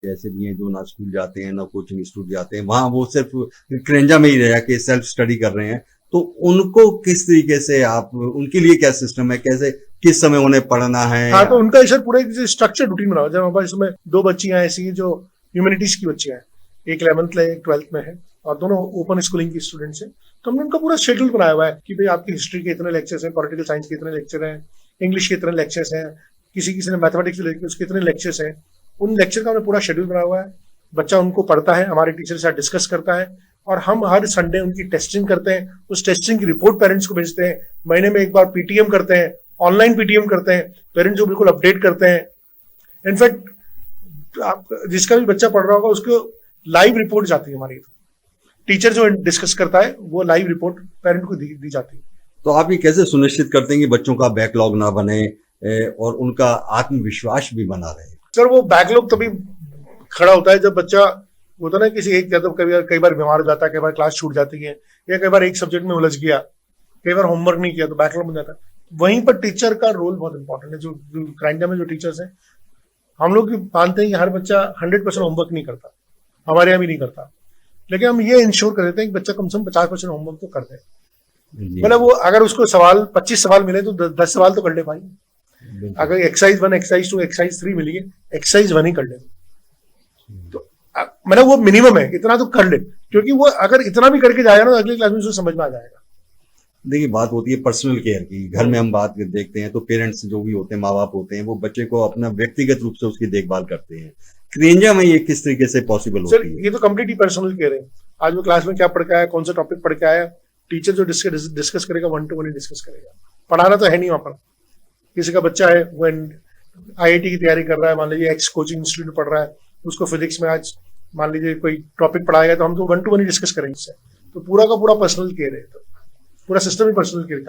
ऐसे भी हैं जो ना स्कूल जाते हैं ना कोचिंग इंस्टीट्यूट जाते हैं, वहां वो सिर्फ क्रेंजा में ही रह के सेल्फ स्टडी कर रहे हैं। तो उनको किस तरीके से आप, उनके लिए क्या सिस्टम है, कैसे किस समय उन्हें पढ़ना है? हाँ, तो उनका सर पूरा एक स्ट्रक्चर्ड रूटीन बना हुआ है। जब हमारे पास इसमें 2 बच्चियां ऐसी हैं जो ह्यूमैनिटीज की बच्चियां हैं, एक 11th में एक 12th में है, और दोनों ओपन स्कूलिंग की स्टूडेंट्स हैं। तो हमने उनका पूरा शेड्यूल बनाया हुआ है कि भाई आपकी हिस्ट्री के इतने लेक्चर्स हैं, पॉलिटिकल साइंस के इतने लेक्चर हैं, इंग्लिश के इतने लेक्चर्स हैं, किसी किसी ने मैथमेटिक्स लेके उसके इतने लेक्चर्स हैं। उन लेक्चर का हमने पूरा शेड्यूल बनाया हुआ है। बच्चा उनको पढ़ता है, हमारे टीचर के साथ डिस्कस करता है, और हम हर संडे उनकी टेस्टिंग करते हैं। उस टेस्टिंग की रिपोर्ट पेरेंट्स को भेजते हैं। महीने में एक बार पीटीएम करते हैं, ऑनलाइन पीटीएम करते हैं, पेरेंट्स को बिल्कुल अपडेट करते हैं। इनफैक्ट आप जिसका भी बच्चा पढ़ रहा होगा उसको लाइव रिपोर्ट जाती है हमारी, टीचर जो डिस्कस करता है वो लाइव रिपोर्ट पेरेंट को दी जाती है। तो आप ये कैसे सुनिश्चित करते हैं कि बच्चों का बैकलॉग ना बने और उनका आत्मविश्वास भी बना रहे? सर वो बैकलॉग तभी खड़ा होता है जब बच्चा होता है ना किसी एक, या तो कई बार बीमार हो जाता है, कई बार क्लास छूट जाती है, या कई बार एक सब्जेक्ट में उलझ गया, कई बार होमवर्क नहीं किया, तो बैकलॉग बन जाता है। वहीं पर टीचर का रोल बहुत इंपॉर्टेंट है। जो क्राइंडा में जो टीचर्स हैं, हम लोग मानते हैं कि हर बच्चा 100% होमवर्क नहीं करता, हमारे यहाँ भी नहीं करता, लेकिन हम ये इंश्योर कर देते हैं कि बच्चा कम से कम 50% होमवर्क तो कर दे। मतलब वो अगर उसको 25 सवाल मिले तो 10 सवाल तो कर ले भाई। अगर एक्सरसाइज 1, एक्सरसाइज 2, एक्सरसाइज 3 मिली है, एक्सरसाइज 1 ही कर ले। तो मतलब वो मिनिमम है, इतना तो कर ले, क्योंकि वो अगर इतना भी करके जाएगा ना, अगली क्लास में उसको समझ में आ जाएगा। देखिए, बात होती है पर्सनल केयर की। घर में हम बात देखते हैं तो पेरेंट्स जो भी होते हैं, माँ बाप होते हैं, वो बच्चे को अपना व्यक्तिगत रूप से उसकी देखभाल करते हैं। क्रेंजा में ये किस तरीके से पॉसिबल होती है? ये तो कंप्लीटली पर्सनल केयर है। आज वो क्लास में क्या पढ़ के आया, कौन सा टॉपिक पढ़ के आया, टीचर जो डिस्कस करेगा 1-to-1 ही डिस्कस करेगा। पढ़ाना तो है नहीं वहां पर। किसी का बच्चा है वो आईआईटी की तैयारी कर रहा है, मान लीजिए एक्स कोचिंग इंस्टीट्यूट पढ़ रहा है, उसको फिजिक्स में आज मान लीजिए कोई टॉपिक पढ़ाएगा, तो हम तो 1-to-1 ही डिस्कस करेंगे इससे। तो पूरा का पूरा पर्सनल केयर है, तो पूरा सिस्टम ही पर्सनल केयर का।